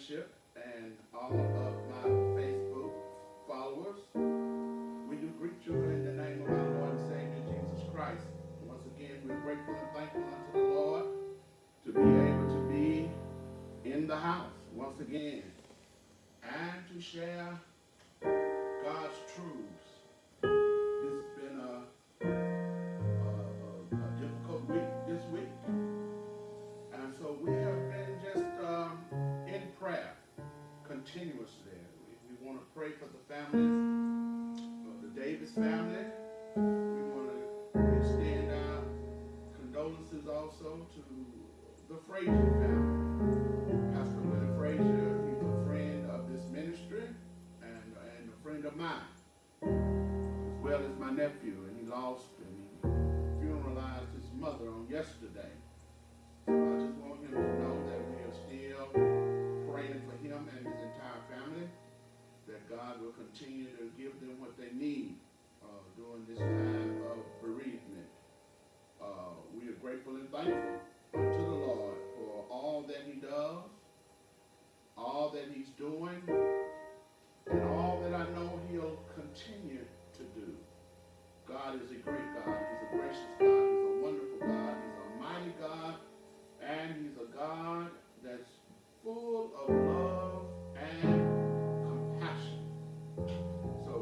membership and all of my Facebook followers. We do greet you in the name of our Lord and Savior Jesus Christ. Once again, we're grateful and thankful unto the Lord to be able to be in the house once again and to share God's truths. It's been a difficult week this week, and so we have been just in prayer continuously. We want to pray for the families, the Davis family. We want to extend our condolences also to the Frazier family. Pastor Willie Frazier, he's a friend of this ministry and a friend of mine, as well as my nephew, and he lost and he funeralized his mother on yesterday. So I just want him to know that we are still praying for him and his entire family, that God will continue to give them what they need during this time of bereavement. We are grateful and thankful unto the Lord for all that he does, all that he's doing, and all that I know he'll continue to do. God is a great God. He's a gracious God. He's a wonderful God. He's a mighty God. And he's a God that's full of love and compassion. So,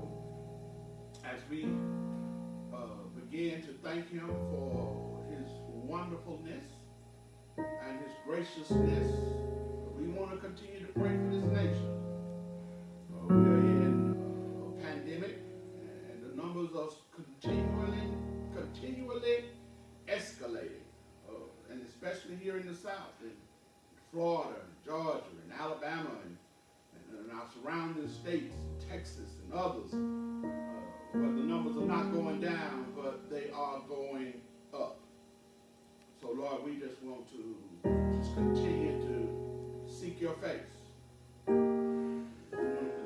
as we begin to thank him for his wonderfulness and his graciousness, we want to continue to pray for this nation. We are in a pandemic, and the numbers are continually escalating, and especially here in the South, in Florida, Georgia, and Alabama, and our surrounding states, Texas, and others, where the numbers are not going down, but they are going up. So, Lord, we just want to just continue to seek your face. We want to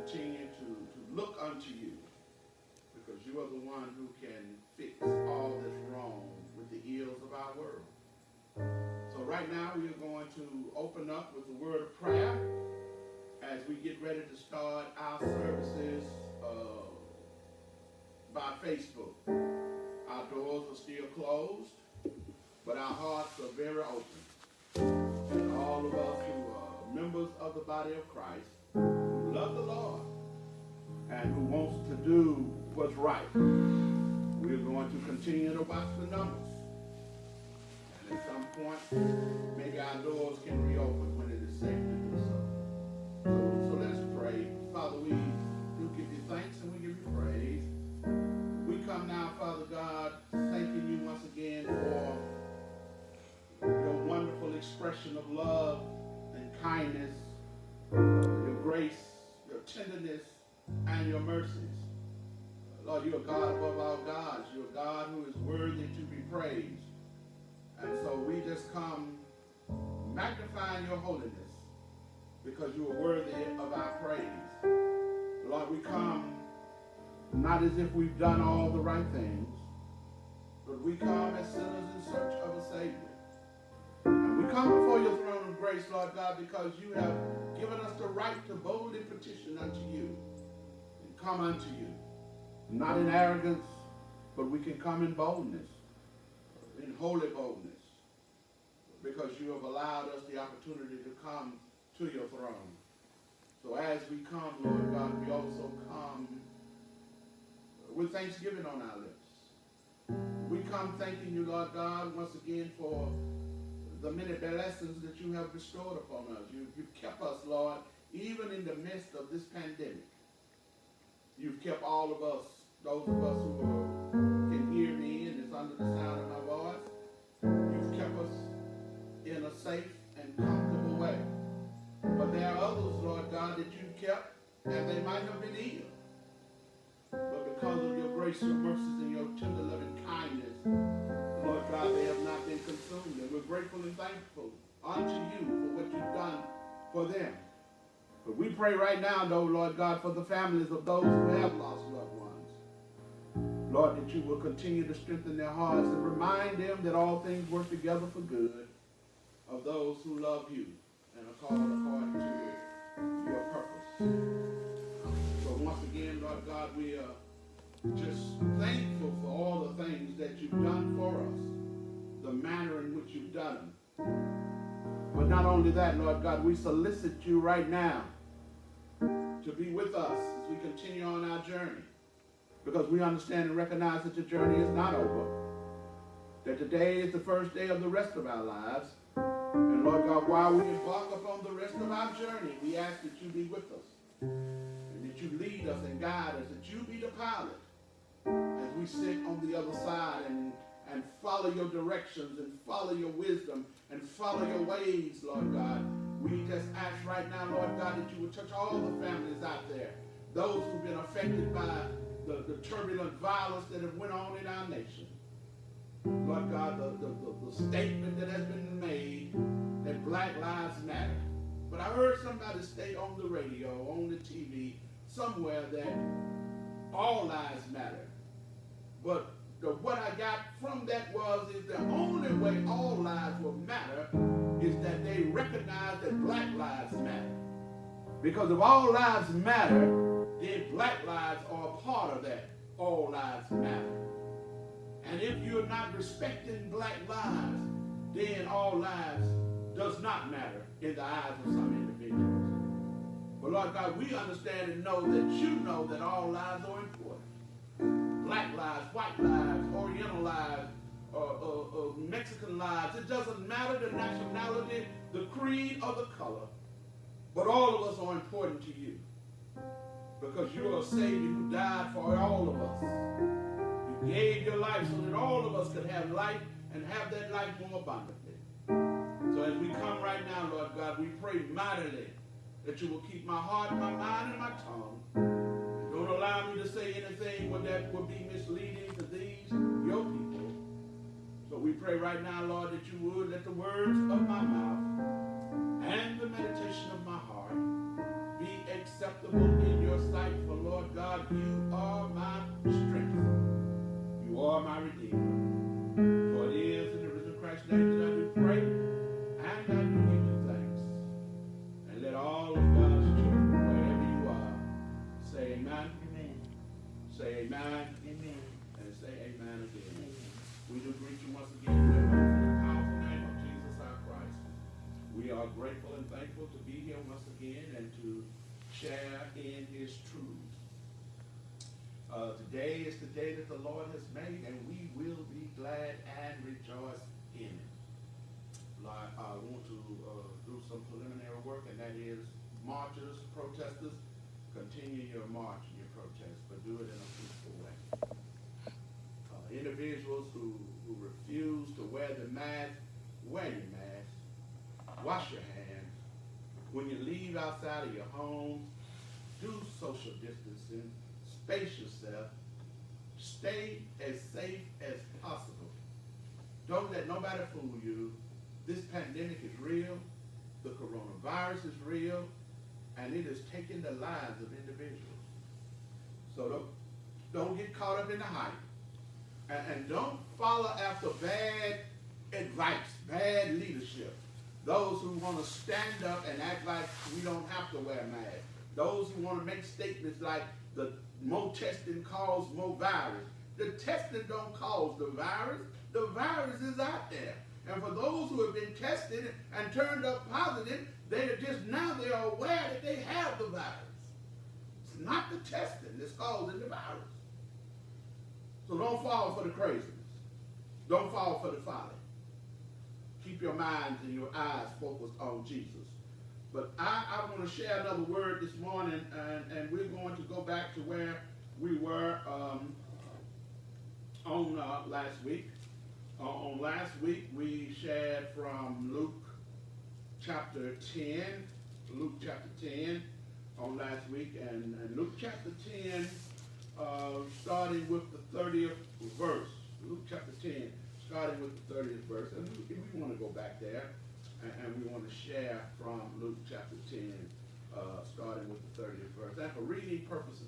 continue to look unto you, because you are the one who can fix all that's wrong with the ills of our world. So right now we are going to open up with a word of prayer as we get ready to start our services by Facebook. Our doors are still closed, but our hearts are very open. And all of us who are members of the body of Christ, who love the Lord, and who wants to do what's right, we're going to continue to watch the numbers. And at some point, maybe our doors can reopen when it is safe to do so. So let's pray. Father, we do give you thanks and we give you praise. We come now, Father God, thanking you once again for your wonderful expression of love and kindness, your grace, your tenderness, and your mercies. Lord, you're a God above all gods. You're a God who is worthy to be praised. And so we just come magnifying your holiness because you are worthy of our praise. Lord, we come not as if we've done all the right things, but we come as sinners in search of a Savior. And we come before your throne of grace, Lord God, because you have given us the right to boldly petition unto you and come unto you. Not in arrogance, but we can come in boldness, in holy boldness, because you have allowed us the opportunity to come to your throne. So as we come, Lord God, we also come with thanksgiving on our lips. We come thanking you, Lord God, once again for the many blessings that you have bestowed upon us. You've kept us, Lord, even in the midst of this pandemic. You've kept all of us, those of us who can hear me and is under the sound of my voice. You've kept us in a safe and comfortable way. But there are others, Lord God, that you've kept, and they might have been ill. But because of your grace, your mercies, and your tender loving kindness, Lord God, they have not been consumed. And we're grateful and thankful unto you for what you've done for them. But we pray right now, though, Lord God, for the families of those who have lost loved ones. Lord, that you will continue to strengthen their hearts and remind them that all things work together for good of those who love you and are called according to So once again, Lord God, we are just thankful for all the things that you've done for us, the manner in which you've done them. But not only that, Lord God, we solicit you right now to be with us as we continue on our journey, because we understand and recognize that the journey is not over, that today is the first day of the rest of our lives. And Lord God, while we embark upon the rest of our journey, we ask that you be with us, and that you lead us and guide us, that you be the pilot as we sit on the other side and follow your directions and follow your wisdom and follow your ways, Lord God. We just ask right now, Lord God, that you would touch all the families out there, those who've been affected by the turbulent violence that have went on in our nation. Lord God, the statement that has been made that Black Lives Matter. But I heard somebody state on the radio, on the TV, somewhere that all lives matter. But what I got from that is the only way all lives will matter is that they recognize that Black lives matter. Because if all lives matter, then Black lives are a part of that. All lives matter. And if you're not respecting Black lives, then all lives does not matter in the eyes of some individuals. But Lord God, we understand and know that you know that all lives are important. Black lives, white lives, Oriental lives, Mexican lives. It doesn't matter the nationality, the creed, or the color. But all of us are important to you. Because you're a Savior who died for all of us. You gave your life so that all of us could have life and have that life more abundantly. So as we come right now, Lord God, we pray mightily that you will keep my heart, my mind, and my tongue. Don't allow me to say anything that would be misleading to these, your people. So we pray right now, Lord, that you would let the words of my mouth and the meditation of my heart be acceptable in your sight. For Lord God, you are my strength. You are my Redeemer. For it is in the risen Christ's name that I do pray, and I do give you thanks. And let all of God's children, wherever you are, say amen. Amen. Say amen. Amen. And say amen again. Amen. We do greet you once again in the powerful name of Jesus our Christ. We are grateful and thankful to be here once again and to share in his truths. Today is the day that the Lord has made, and we will be glad and rejoice in it. I want to do some preliminary work, and that is marchers, protesters, continue your march and your protest, but do it in a peaceful way. Individuals who refuse to wear the mask, wear your mask. Wash your hands. When you leave outside of your homes, do social distancing. Space yourself. Stay as safe as possible. Don't let nobody fool you. This pandemic is real. The coronavirus is real. And it is taking the lives of individuals. So don't get caught up in the hype. And don't follow after bad advice, bad leadership. Those who want to stand up and act like we don't have to wear masks. Those who want to make statements like the more testing causes more virus. The testing don't cause the virus. The virus is out there. And for those who have been tested and turned up positive, they are aware that they have the virus. It's not the testing that's causing the virus. So don't fall for the craziness. Don't fall for the folly. Keep your minds and your eyes focused on Jesus. But I want to share another word this morning, and we're going to go back to where we were on last week. On last week, we shared from Luke chapter 10. Luke chapter 10 on last week, and Luke chapter 10, starting with the 30th verse. Luke chapter 10, starting with the 30th verse. And we want to go back there, and we want to share from Luke chapter 10, starting with the 30th verse. And for reading purposes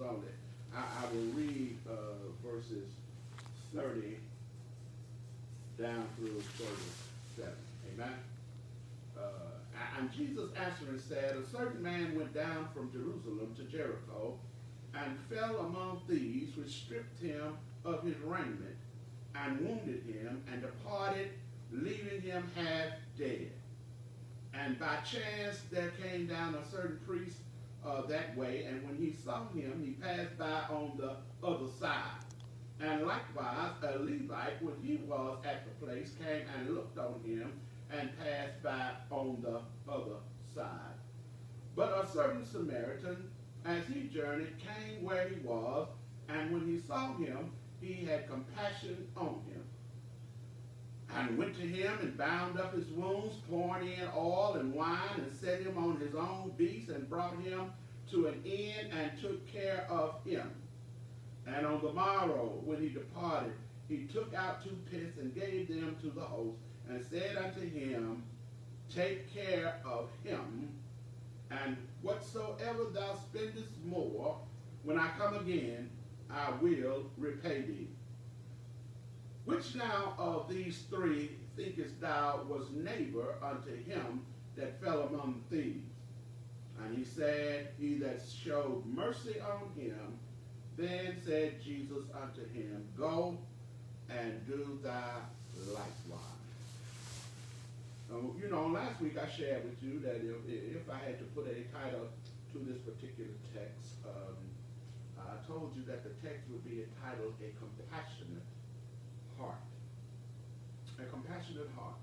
only, I will read verses 30 down through 37. Amen? And Jesus answering said, a certain man went down from Jerusalem to Jericho and fell among thieves, which stripped him of his raiment and wounded him and departed, leaving him half dead. And by chance there came down a certain priest that way, and when he saw him, he passed by on the other side. And likewise a Levite, when he was at the place, came and looked on him and passed by on the other side. But a certain Samaritan, as he journeyed, came where he was, and when he saw him, he had compassion on him, and went to him and bound up his wounds, pouring in oil and wine, and set him on his own beast, and brought him to an inn, and took care of him. And on the morrow, when he departed, he took out 2 pence and gave them to the host, and said unto him, take care of him, and whatsoever thou spendest more, when I come again, I will repay thee. Which now of these 3 thinkest thou was neighbor unto him that fell among thieves? And he said, he that showed mercy on him. Then said Jesus unto him, go and do thy likewise. Last week I shared with you that if I had to put a title to this particular text, I told you that the text would be entitled A Compassionate Heart. A compassionate heart.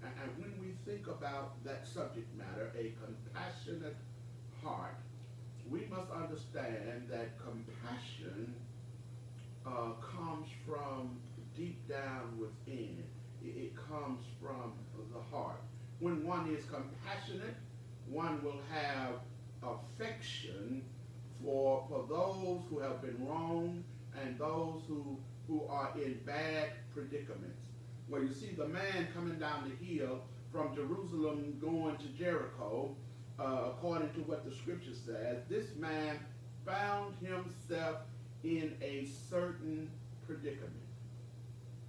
And when we think about that subject matter, a compassionate heart, we must understand that compassion comes from deep down within. It comes from the heart. When one is compassionate, one will have affection for those who have been wronged and those who are in bad predicaments. Well, you see the man coming down the hill from Jerusalem going to Jericho, according to what the scripture says, this man found himself in a certain predicament.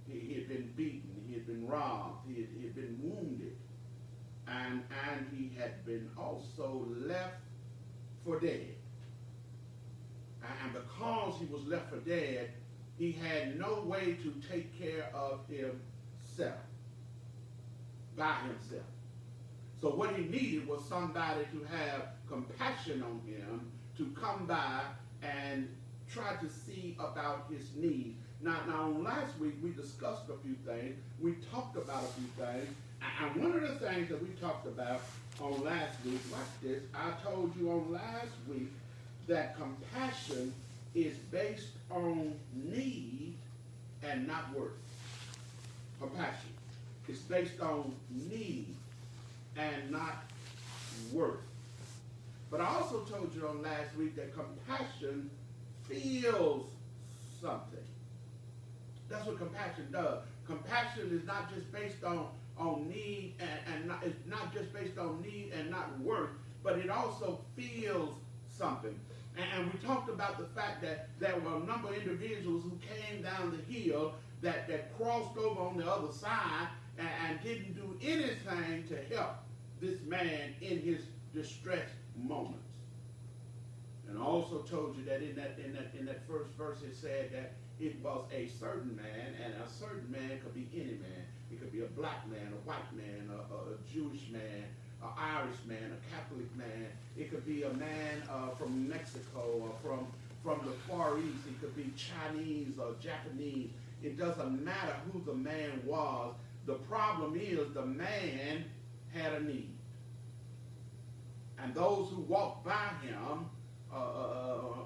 He had been beaten, he had been robbed, he had been wounded, and he had been also left for dead. And because he was left for dead, he had no way to take care of himself, by himself. So what he needed was somebody to have compassion on him, to come by and try to see about his needs. Now on last week, we discussed a few things. We talked about a few things. And one of the things that we talked about on last week, like this, I told you on last week that compassion is based on need and not worth. Compassion is based on need and not worth. But I also told you on last week that compassion feels something. That's what compassion does. Compassion is not just based on need and not, it's not just based on need and not worth, but it also feels something. And we talked about the fact that there were a number of individuals who came down the hill that crossed over on the other side and didn't do anything to help this man in his distress moments. And I also told you that in that first verse it said that it was a certain man, and a certain man could be any man. It could be a black man, a white man, a Jewish man, an Irish man, a Catholic man. It could be a man from Mexico or from the Far East. It could be Chinese or Japanese. It doesn't matter who the man was. The problem is the man had a need. And those who walked by him,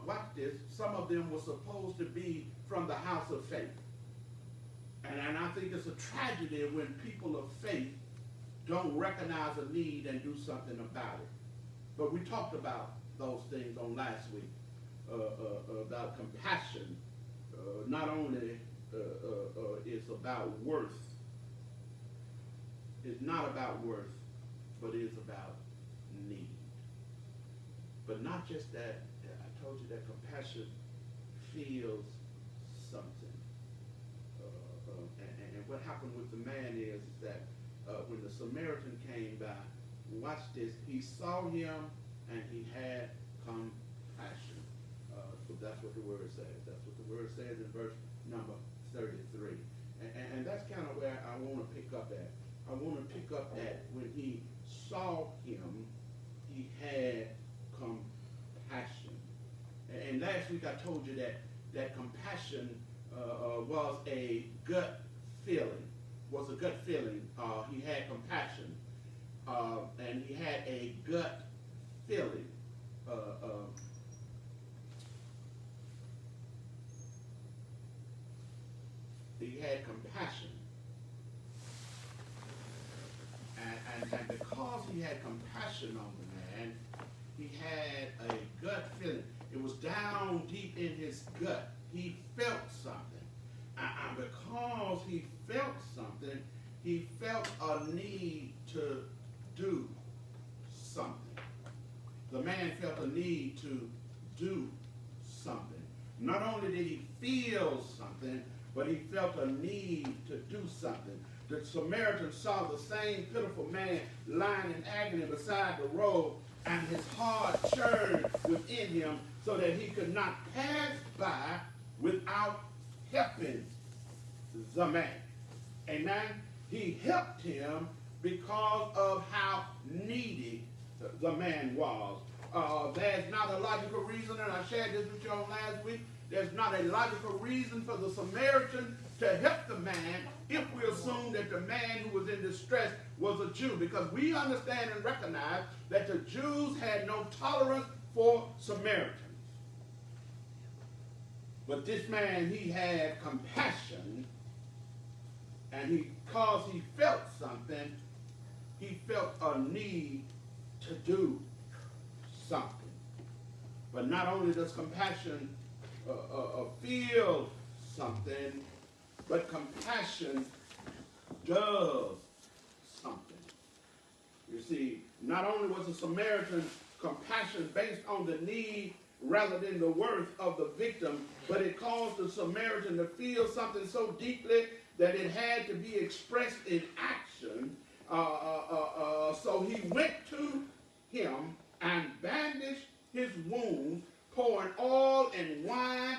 like this, some of them were supposed to be from the house of faith. And I think it's a tragedy when people of faith don't recognize a need and do something about it. But we talked about those things on last week, about compassion. Not only is about worth, it's not about worth, but it is about need. But not just that, I told you that compassion feels something. And what happened with the man is that when the Samaritan came by, watch this, he saw him and he had compassion. So that's what the word says. That's what the word says in verse number 33. And that's kind of where I want to pick up at. I want to pick up at when he saw him, he had compassion. And last week I told you that compassion was a gut feeling. He had compassion. And he had a gut feeling. He had compassion. And because he had compassion on the man, he had a gut feeling. It was down deep in his gut. He felt something. And because he felt something, he felt a need to do something. The man felt a need to do something. Not only did he feel something, but he felt a need to do something. The Samaritan saw the same pitiful man lying in agony beside the road, and his heart churned within him so that he could not pass by without helping the man. Amen? He helped him because of how needy the man was. There's not a logical reason, and I shared this with you all last week, there's not a logical reason for the Samaritan to help the man if we assume that the man who was in distress was a Jew, because we understand and recognize that the Jews had no tolerance for Samaritans. But this man, he had compassion, and because he felt something, he felt a need to do something. But not only does compassion feel something, but compassion does something. You see, not only was the Samaritan compassion based on the need rather than the worth of the victim, but it caused the Samaritan to feel something so deeply that it had to be expressed in action. So he went to him and bandaged his wounds, pouring oil and wine,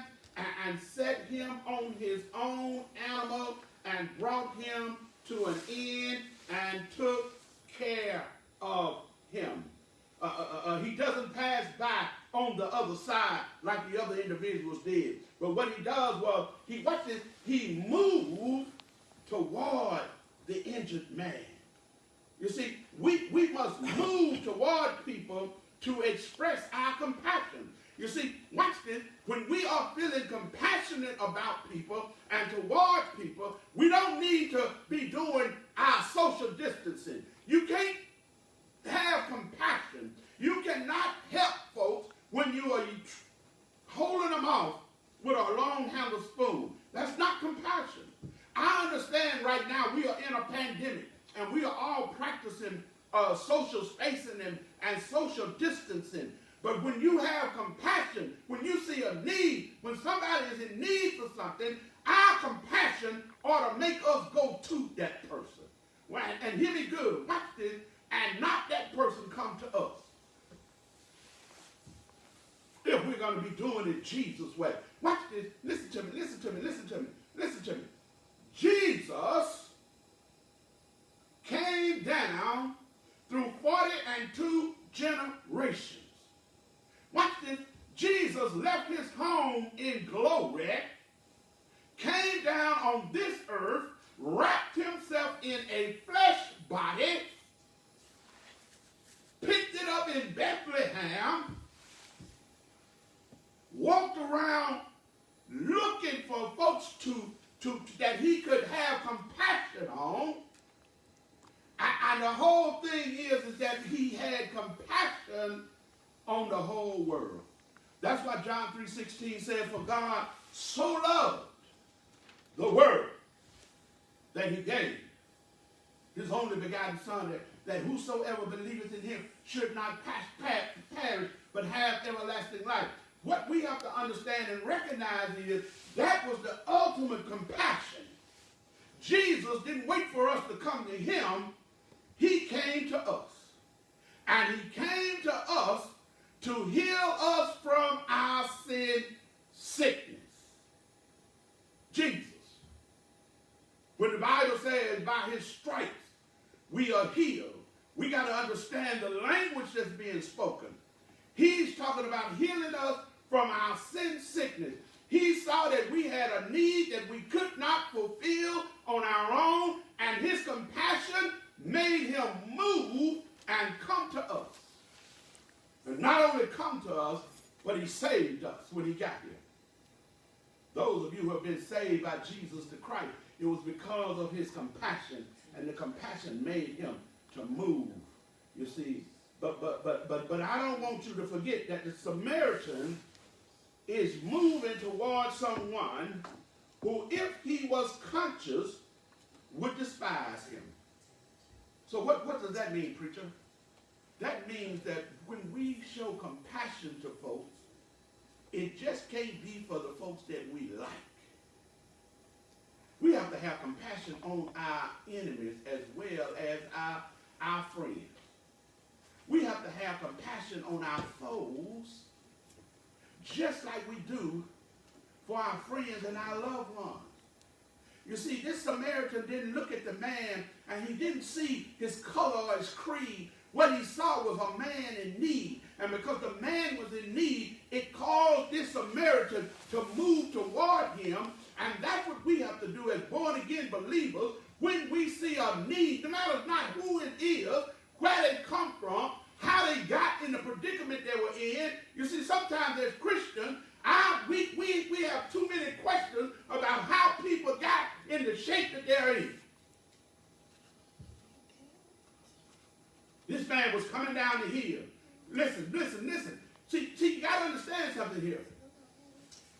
and set him on his own animal and brought him to an inn and took care of him. He doesn't pass by on the other side like the other individuals did. But what he does was, he moved toward the injured man. You see, we must move toward people to express our compassion. You see, watch this. When we are feeling compassionate about people and toward people, we don't need to be doing our social distancing. You can't have compassion. You cannot help folks when you are holding them off with a long-handled spoon. That's not compassion. I understand right now we are in a pandemic and we are all practicing social spacing and social distancing. But when you have compassion, when you see a need, when somebody is in need for something, our compassion ought to make us go to that person. And hear me good, watch this, and not that person come to us. If we're going to be doing it Jesus' way. Watch this, listen to me, listen to me, listen to me, listen to me. Jesus came down through 42 generations. Watch this. Jesus left his home in glory, came down on this earth, wrapped himself in a flesh body, picked it up in Bethlehem, walked around looking for folks that he could have compassion on. And the whole thing is that he had compassion on the whole world. That's why John 3:16 said, for God so loved the world that he gave his only begotten Son, that whosoever believeth in him should not perish, but have everlasting life. What we have to understand and recognize is that was the ultimate compassion. Jesus didn't wait for us to come to him. He came to us. And he came to us to heal us from our sin sickness. Jesus. When the Bible says by his stripes we are healed, we got to understand the language that's being spoken. He's talking about healing us from our sin sickness. He saw that we had a need that we could not fulfill on our own, and his compassion made him move and come to us. And not only come to us, but he saved us when he got here. Those of you who have been saved by Jesus the Christ, it was because of his compassion, and the compassion made him to move. You see, but I don't want you to forget that the Samaritan is moving towards someone who, if he was conscious, would despise him. So what does that mean, preacher? That means that when we show compassion to folks, it just can't be for the folks that we like. We have to have compassion on our enemies as well as our friends. We have to have compassion on our foes just like we do for our friends and our loved ones. You see, this Samaritan didn't look at the man and he didn't see his color or his creed. What he saw was a man in need. And because the man was in need, it caused this Samaritan to move toward him. And that's what we have to do as born-again believers when we see a need, no matter not who it is, where they come from, how they got in the predicament they were in. You see, sometimes as Christians, we have too many questions about how people got in the shape that they're in. This man was coming down the hill. Listen. See, you got to understand something here.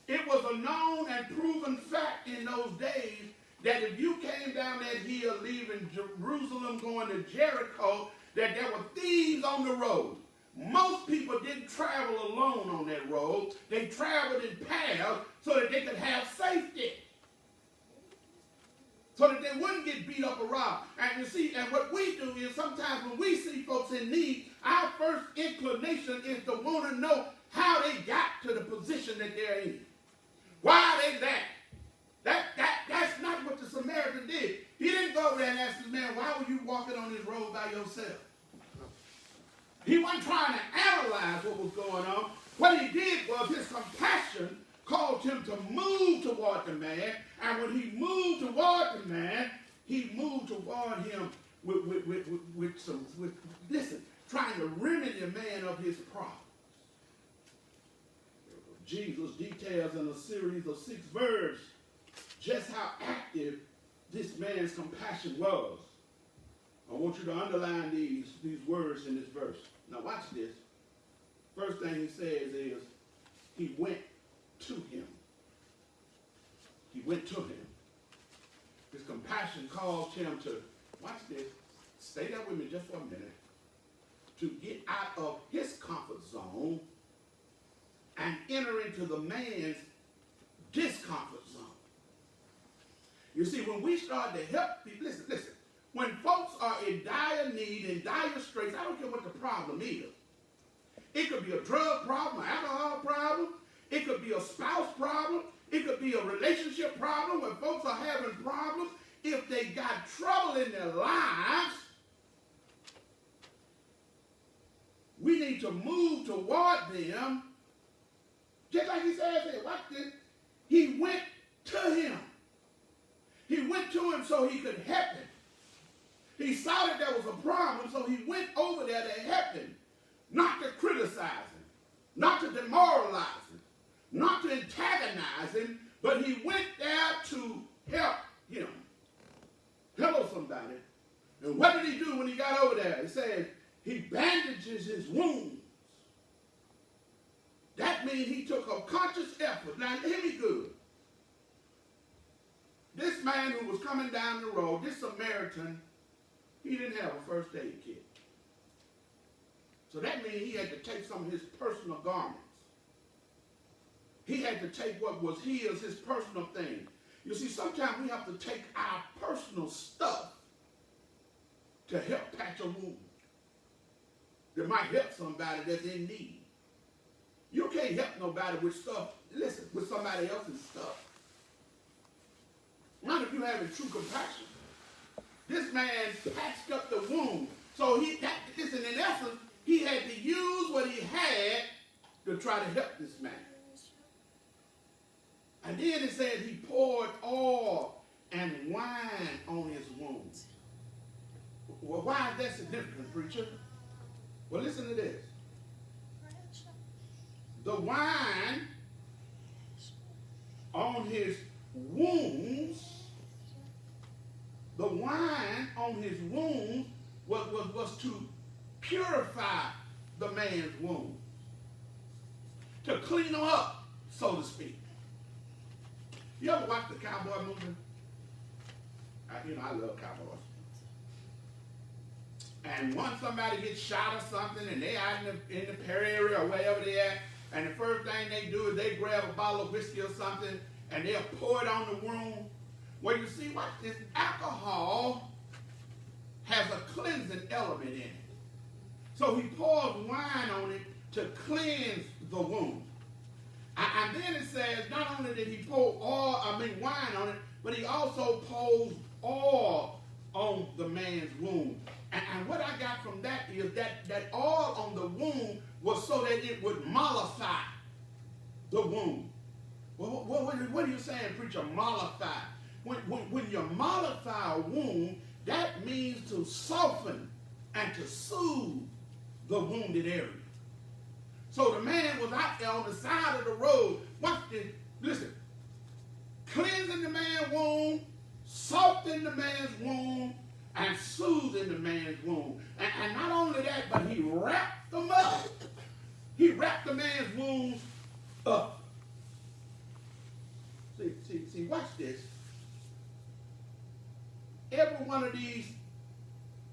It was a known and proven fact in those days that if you came down that hill leaving Jerusalem going to Jericho, that there were thieves on the road. Most people didn't travel alone on that road. They traveled in pairs so that they could have safety. So that they wouldn't get beat up or robbed. And you see, and what we do is sometimes when we see folks in need, our first inclination is to want to know how they got to the position that they're in. Why are they there? That's not what the Samaritan did. He didn't go over there and ask this man, why were you walking on this road by yourself? He wasn't trying to analyze what was going on. What he did was his compassion caused him to move toward the man. And when he moved toward the man, he moved toward him with trying to remedy the man of his problem. Jesus details in a series of 6 verses just how active this man's compassion was. I want you to underline these words in this verse. Now watch this. First thing he says is, he went to him. He went to him. His compassion caused him to, watch this, stay there with me just for a minute, to get out of his comfort zone and enter into the man's discomfort zone. You see, when we start to help people, listen, when folks are in dire need, in dire straits, I don't care what the problem is. It could be a drug problem, an alcohol problem. It could be a spouse problem. It could be a relationship problem when folks are having problems. If they got trouble in their lives, we need to move toward them. Just like he says here, watch this. He went to him. He went to him so he could help him. He saw that there was a problem, so he went over there to help him. Not to criticize him, not to demoralize him, not to antagonize him, but he went there to help him. Hello, somebody. And what did he do when he got over there? He said he bandages his wounds. That means he took a conscious effort. Now, hear me good. This man who was coming down the road, this Samaritan, he didn't have a first aid kit. So that means he had to take some of his personal garments. He had to take what was his personal thing. You see, sometimes we have to take our personal stuff to help patch a wound. that might help somebody that's in need. You can't help nobody with stuff, listen, with somebody else's stuff. Not if you having true compassion. This man patched up the wound. So listen, in essence, he had to use what he had to try to help this man. And then it says he poured oil and wine on his wounds. Well, why is that significant, preacher? Well, listen to this. The wine on his wounds, was to purify the man's wounds, to clean him up, so to speak. You ever watch the cowboy movie? I love cowboys. And once somebody gets shot or something, and they out in the prairie or wherever they at, and the first thing they do is they grab a bottle of whiskey or something, and they'll pour it on the wound. Well, you see, watch this. Alcohol has a cleansing element in it. So he pours wine on it to cleanse the wound. And then it says, not only did he pour wine on it, but he also pours oil on the man's wound. And what I got from that is that oil on the wound was so that it would mollify the wound. Well, what are you saying, preacher? Mollify. When you mollify a wound, that means to soften and to soothe the wounded area. So the man was out there on the side of the road. Watch this. Listen. Cleansing the man's wound, softening the man's wound, and soothing the man's wound. And not only that, but he wrapped them up. He wrapped the man's wounds up. See, watch this. Every one of these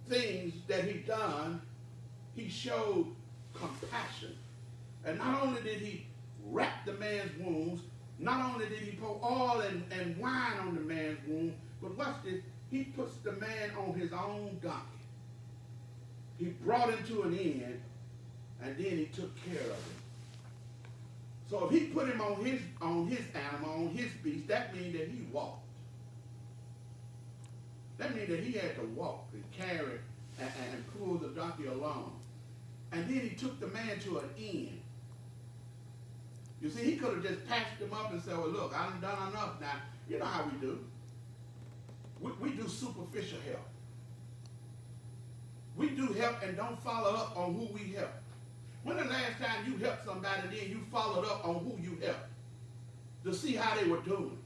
things that he done, he showed compassion. And not only did he wrap the man's wounds, not only did he pour oil and wine on the man's wound, but watch this, he puts the man on his own donkey. He brought him to an end, and then he took care of him. So if he put him on his animal, on his beast, that means that he walked. That means that he had to walk and carry and pull the donkey along. And then he took the man to an inn. You see, he could have just patched him up and said, well, look, I've done enough now. You know how we do. We do superficial help. We do help and don't follow up on who we help. When the last time you helped somebody, then you followed up on who you helped to see how they were doing,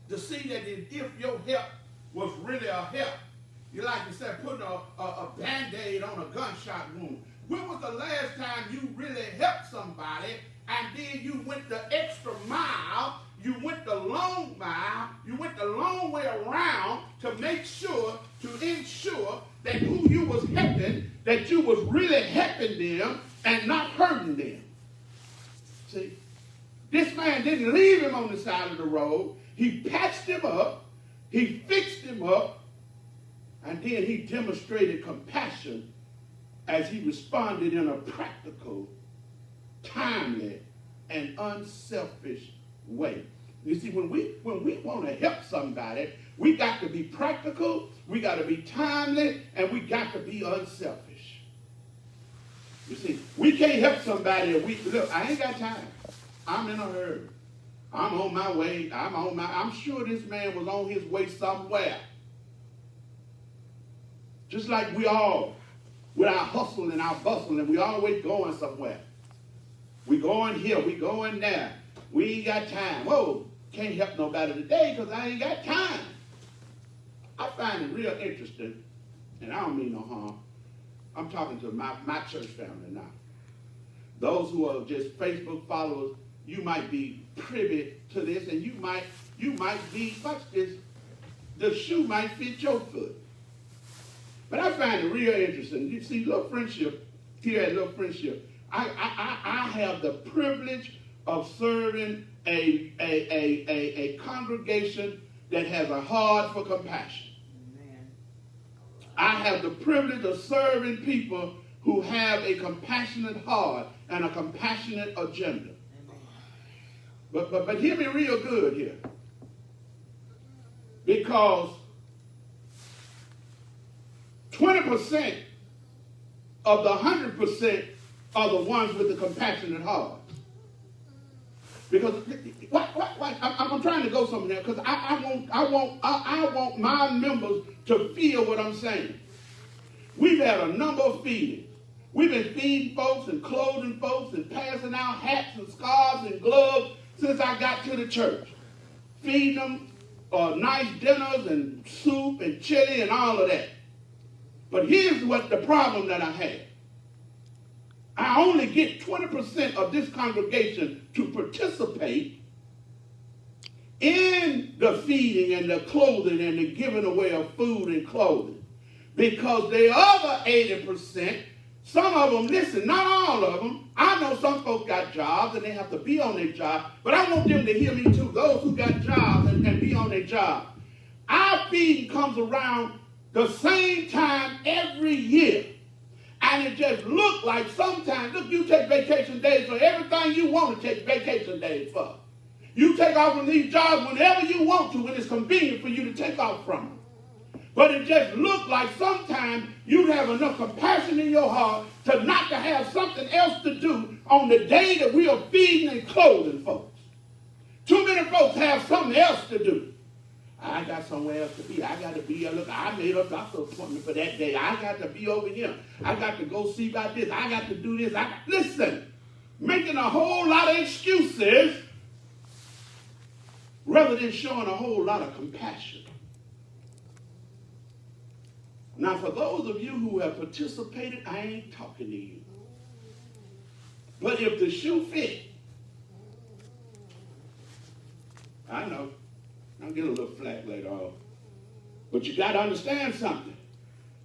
to see that if your help was really a help, you like you said, putting a Band-Aid on a gunshot wound. When was the last time you really helped somebody and then you went the extra mile, you went the long mile, you went the long way around to make sure, to ensure that who you was helping, that you was really helping them and not hurting them? See, this man didn't leave him on the side of the road. He patched him up, he fixed him up, and then he demonstrated compassion as he responded in a practical, timely, and unselfish way. You see, when we want to help somebody, we got to be practical, we got to be timely, and we got to be unselfish. You see, we can't help somebody if look, I ain't got time. I'm in a hurry. I'm on my way. I'm sure this man was on his way somewhere. Just like we all, with our hustle and our bustle, and we always going somewhere. We going here, we going there. We ain't got time. Whoa, can't help nobody today because I ain't got time. I find it real interesting, and I don't mean no harm. I'm talking to my church family now. Those who are just Facebook followers, you might be privy to this, and you might be, watch this, the shoe might fit your foot. But I find it real interesting. You see, Little Friendship, here at Little Friendship, I have the privilege of serving a congregation that has a heart for compassion. Amen. I have the privilege of serving people who have a compassionate heart and a compassionate agenda. But hear me real good here. Because 20% of the 100% are the ones with the compassionate heart. Because I'm trying to go somewhere because I want my members to feel what I'm saying. We've had a number of feedings. We've been feeding folks and clothing folks and passing out hats and scarves and gloves since I got to the church. Feeding them nice dinners and soup and chili and all of that. But here's what the problem that I had. I only get 20% of this congregation to participate in the feeding and the clothing and the giving away of food and clothing. Because the other 80%, some of them, listen, not all of them. I know some folks got jobs and they have to be on their job, but I want them to hear me too, those who got jobs and be on their job. Our feeding comes around the same time every year. And it just look like sometimes, look, you take vacation days for everything you want to take vacation days for. You take off from these jobs whenever you want to when it's convenient for you to take off from them. But it just looked like sometimes you have enough compassion in your heart to not to have something else to do on the day that we are feeding and clothing folks. Too many folks have something else to do. I got somewhere else to be. I got to be, look, I made a doctor's appointment for that day. I got to be over here. I got to go see about this. I got to do this. Listen, making a whole lot of excuses rather than showing a whole lot of compassion. Now, for those of you who have participated, I ain't talking to you. But if the shoe fit, I know, I'll get a little flack later on. But you got to understand something.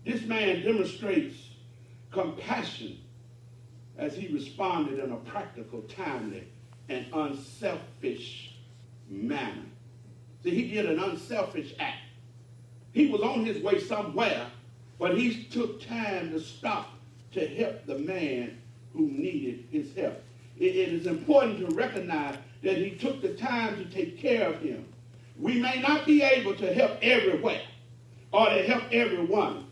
This man demonstrates compassion as he responded in a practical, timely, and unselfish manner. See, he did an unselfish act. He was on his way somewhere, but he took time to stop to help the man who needed his help. It is important to recognize that he took the time to take care of him. We may not be able to help everywhere or to help everyone,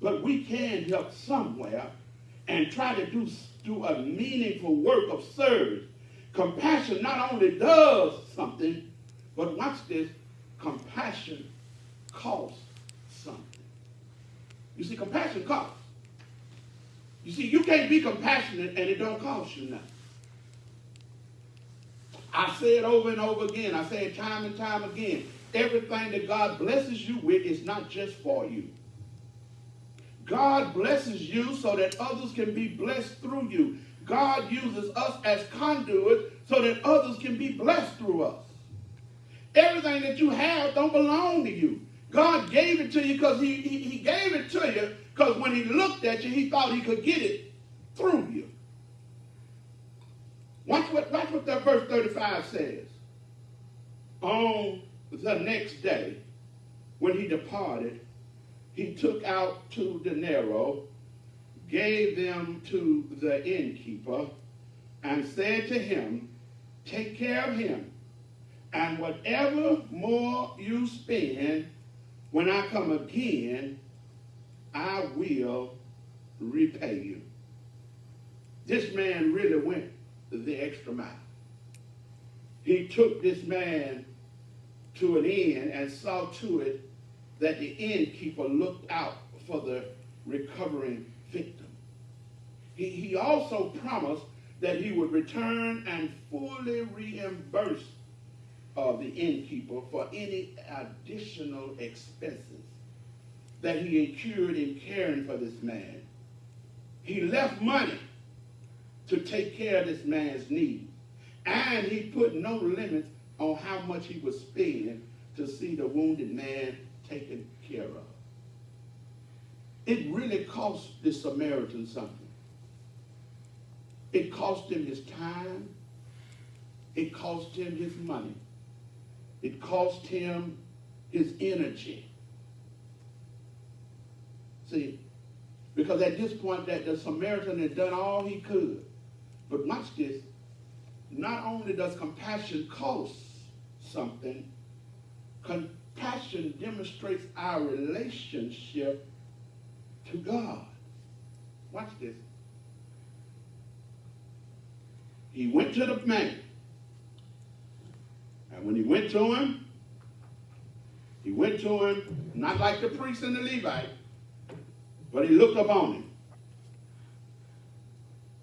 but we can help somewhere and try to do a meaningful work of service. Compassion not only does something, but watch this, compassion costs something. You see, compassion costs. You see, you can't be compassionate and it don't cost you nothing. I say it over and over again. I say it time and time again. Everything that God blesses you with is not just for you. God blesses you so that others can be blessed through you. God uses us as conduits so that others can be blessed through us. Everything that you have don't belong to you. God gave it to you because he gave it to you because when he looked at you, he thought he could get it through you. Watch what that verse 35 says. On the next day, when he departed, he took out 2 denarii, gave them to the innkeeper, and said to him, take care of him, and whatever more you spend, when I come again, I will repay you. This man really went the extra mile. He took this man to an inn and saw to it that the innkeeper looked out for the recovering victim. He also promised that he would return and fully reimburse the innkeeper for any additional expenses that he incurred in caring for this man. He left money to take care of this man's needs. And he put no limits on how much he would spend to see the wounded man taken care of. It really cost the Samaritan something. It cost him his time. It cost him his money. It cost him his energy. See, Because at this point that the Samaritan had done all he could. But watch this. Not only does compassion cost something, compassion demonstrates our relationship to God. Watch this. He went to the man. And when he went to him not like the priest and the Levite, but he looked upon him.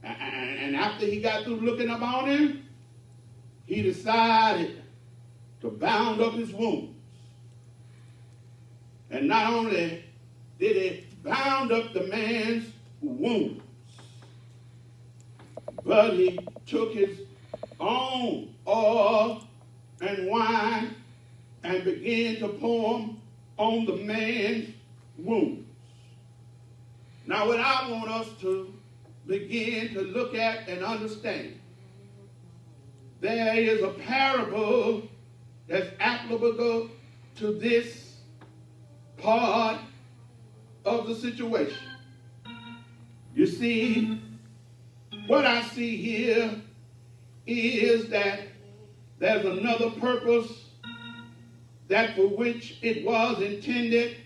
And after he got through looking upon him, he decided to bound up his wounds. And not only did he bound up the man's wounds, but he took his own oil and wine and began to pour them on the man's wounds. Now what I want us to begin to look at and understand, there is a parable that's applicable to this part of the situation. You see, what I see here is that there's another purpose that for which it was intended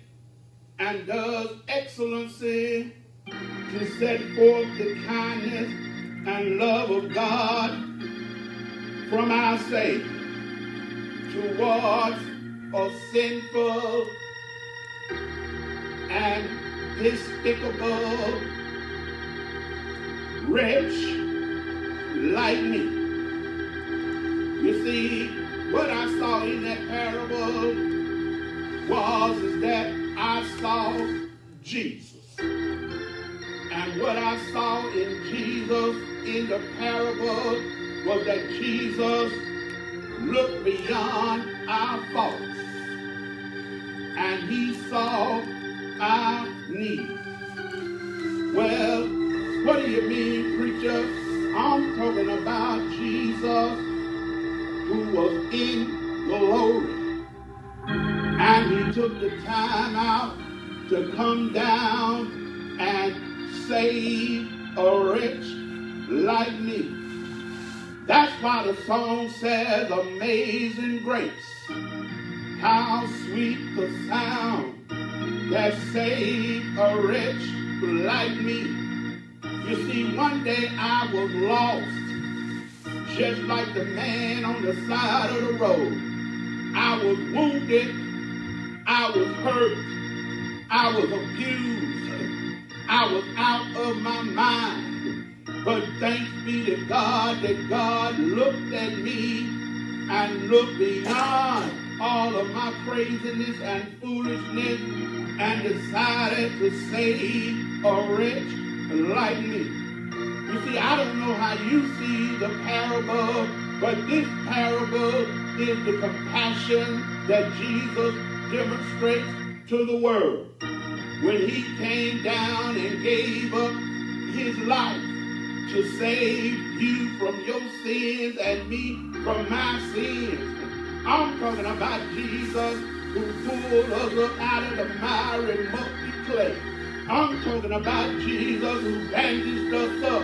and does excellency to set forth the kindness and love of God from our Savior towards a sinful and despicable wretch like me. You see, what I saw in that parable is that I saw Jesus. And what I saw in Jesus in the parable was that Jesus looked beyond our faults and he saw our needs. Well, what do you mean, preacher? I'm talking about Jesus who was in glory. And he took the time out to come down and save a wretch like me. That's why the song says, Amazing Grace, how sweet the sound that saved a wretch like me. You see, one day I was lost, just like the man on the side of the road. I was wounded, I was hurt, I was abused, I was out of my mind. But thanks be to God that God looked at me and looked beyond all of my craziness and foolishness and decided to save a wretch like me. You see, I don't know how you see the parable, but this parable is the compassion that Jesus demonstrates to the world when he came down and gave up his life to save you from your sins and me from my sins. I'm talking about Jesus who pulled us up out of the miry, mucky clay. I'm talking about Jesus who bandaged us up.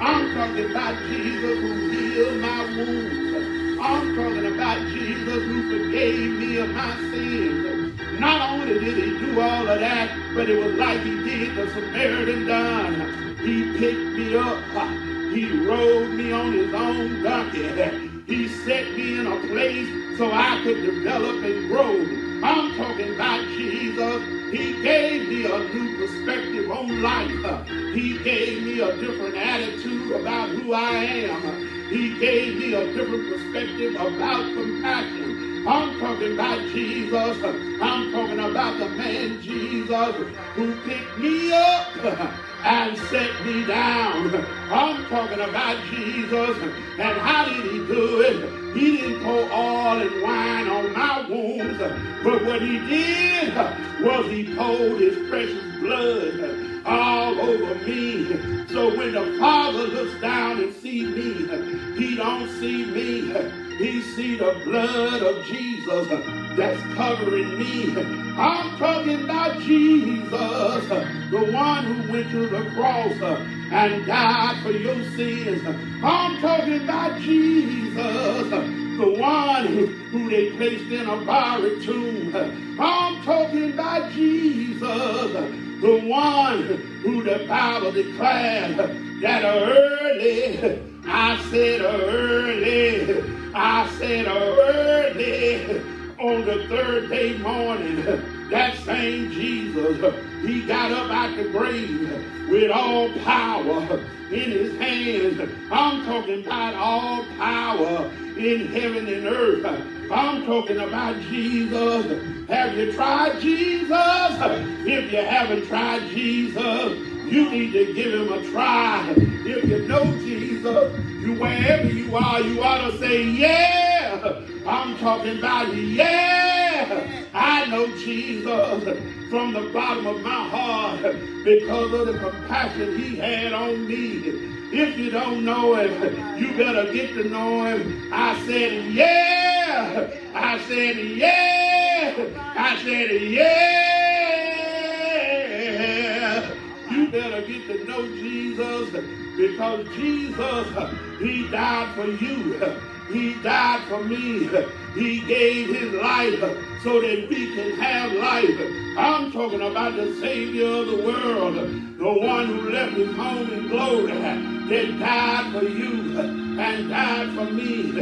I'm talking about Jesus who healed my wounds. I'm talking about Jesus who forgave me of my sins. Not only did he do all of that, but it was like he did the Samaritan done. He picked me up. He rode me on his own donkey. He set me in a place so I could develop and grow. I'm talking about Jesus. He gave me a new perspective on life. He gave me a different attitude about who I am. He gave me a different perspective about compassion. I'm talking about Jesus. I'm talking about the man Jesus who picked me up and set me down. I'm talking about Jesus. And how did he do it? He didn't pour oil and wine on my wounds, but what he did was he poured his precious blood all over me. So when the Father looks down and sees me, he don't see me he see the blood of Jesus that's covering me. I'm talking about Jesus, the one who went to the cross and died for your sins. I'm talking about Jesus, the one who they placed in a borrowed tomb. I'm talking about Jesus, the one who the Bible declared that early, I said early on the third day morning, that same Jesus, he got up out the grave with all power in his hands. I'm talking about all power in heaven and earth. I'm talking about Jesus. Have you tried Jesus? If you haven't tried Jesus, you need to give him a try. If you know Jesus, wherever you are, you ought to say, yeah. I'm talking about, yeah. I know Jesus from the bottom of my heart because of the compassion he had on me. If you don't know him, you better get to know him. I said, yeah. I said, yeah. I said, yeah. You better get to know Jesus because Jesus, he died for you. He died for me. He gave his life so that we can have life. I'm talking about the Savior of the world, the one who left his home in glory, that died for you and died for me.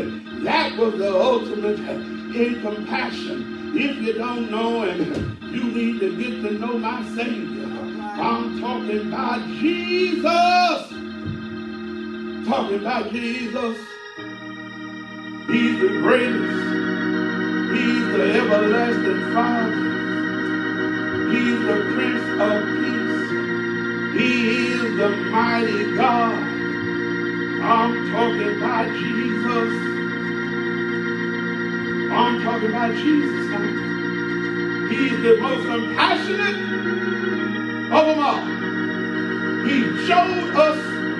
That was the ultimate in compassion. If you don't know him, you need to get to know my Savior. I'm talking about Jesus. Talking about Jesus. He's the greatest. He's the everlasting Father. He's the Prince of Peace. He is the mighty God. I'm talking about Jesus. I'm talking about Jesus now. He's the most compassionate of them all. He showed us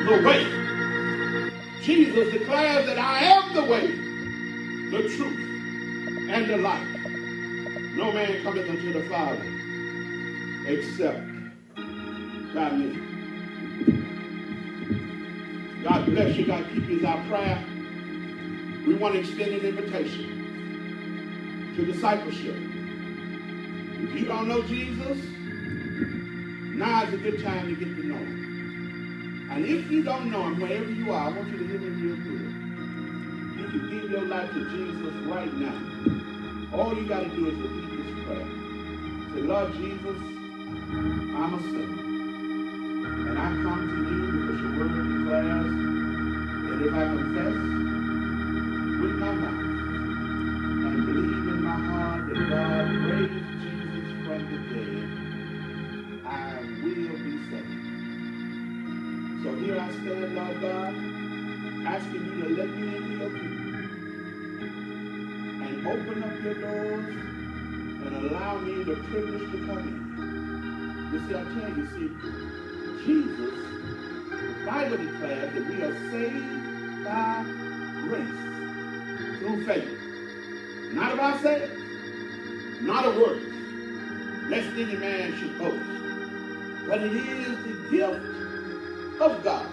the way. Jesus declares that I am the way, the truth, and the life. No man cometh unto the Father except by me. God bless you. God keep you is our prayer. We want to extend an invitation to discipleship. If you don't know Jesus, now is a good time to get to know him. And if you don't know him, wherever you are, I want you to hear me real good. You can give your life to Jesus right now. All you got to do is repeat this prayer. Say, Lord Jesus, I'm a sinner. And I come to you because your word declares that if I confess with my mouth and believe in my heart that God raised Jesus from the dead, I will be saved. So here I stand, Lord God, asking you to let me into your kingdom and open up your doors and allow me the privilege to come in. You see, I tell you, Jesus, the Bible declares that we are saved by grace through faith. Not of ourselves, not of works, lest any man should boast. But it is the gift of God.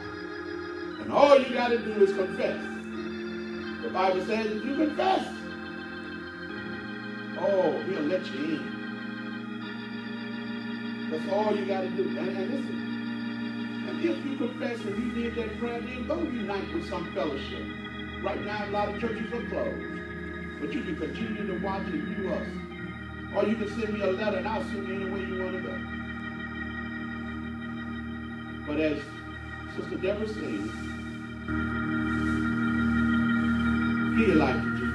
And all you got to do is confess. The Bible says if you confess, oh, he'll let you in. That's all you got to do. And listen, and if you confess and you did that prayer, then go unite with some fellowship. Right now, a lot of churches are closed. But you can continue to watch and view us. Or you can send me a letter and I'll send you any way you want to go. But as Sister Deborah said, give your life to Jesus.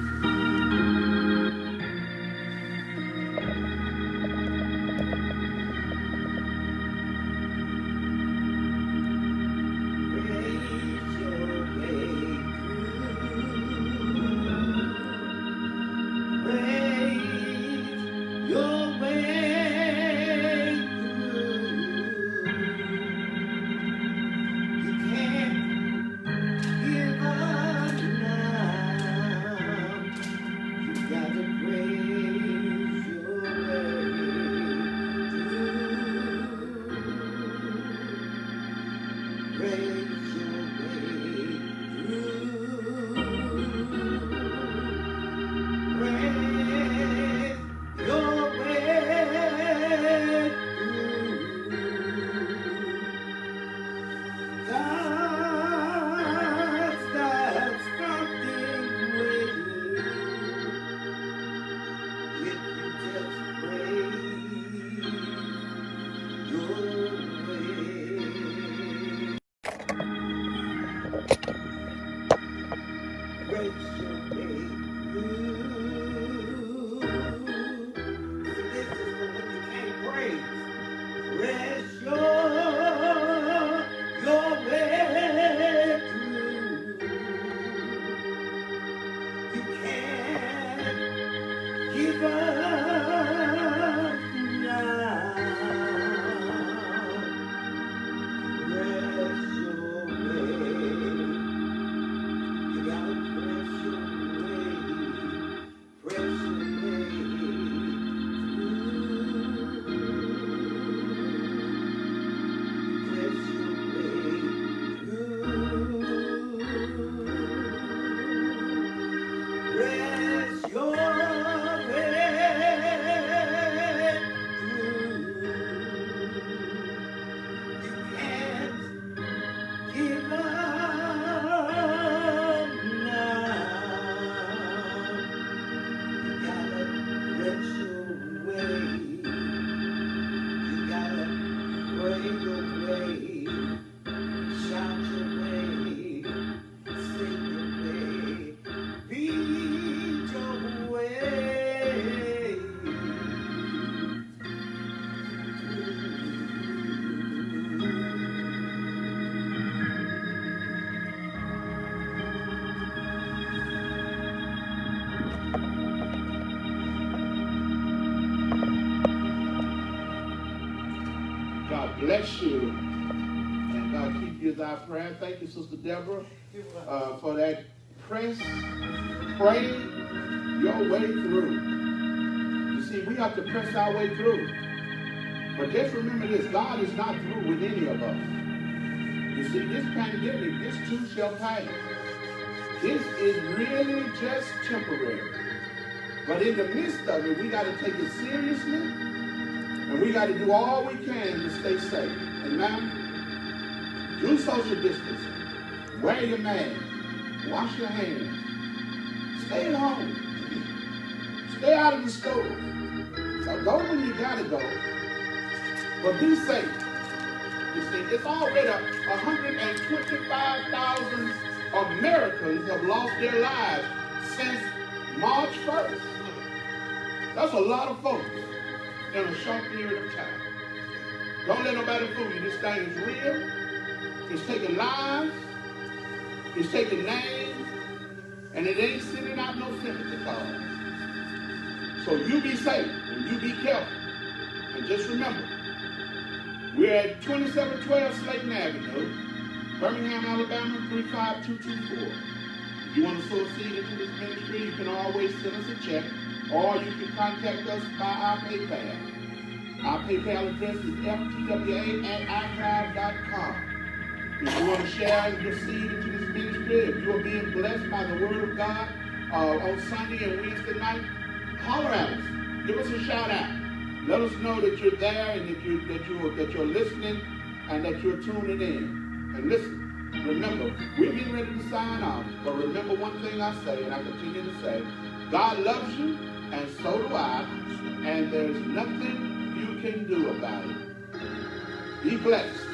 bless you. And God keep you as our prayer. Thank you, Sister Deborah, for that press, praying your way through. You see, we have to press our way through. But just remember this, God is not through with any of us. You see, this pandemic, this too shall pass. This is really just temporary. But in the midst of it, we got to take it seriously, and we got to do all we can to stay safe. Amen? Do social distancing. Wear your mask. Wash your hands. Stay at home. Stay out of the stores. So go when you got to go. But be safe. You see, it's already 125,000 Americans have lost their lives since March 1st. That's a lot of folks in a short period of time. Don't let nobody fool you. This thing is real. It's taking lives. It's taking names. And it ain't sending out no sympathy cards. So you be safe and you be careful. And just remember, we're at 2712 Slayton Avenue, Birmingham, Alabama, 35224. If you want to sow a seed into this ministry, you can always send us a check, or you can contact us by our PayPal. Our PayPal address is ftwa@icloud.com. If you want to share your seed into this ministry, if you are being blessed by the Word of God on Sunday and Wednesday night, holler at us. Give us a shout out. Let us know that you're there and that you're listening and that you're tuning in. And listen, remember, we're getting ready to sign off. But remember one thing I say, and I continue to say, God loves you, and so do I, and there's nothing you can do about it. Be blessed.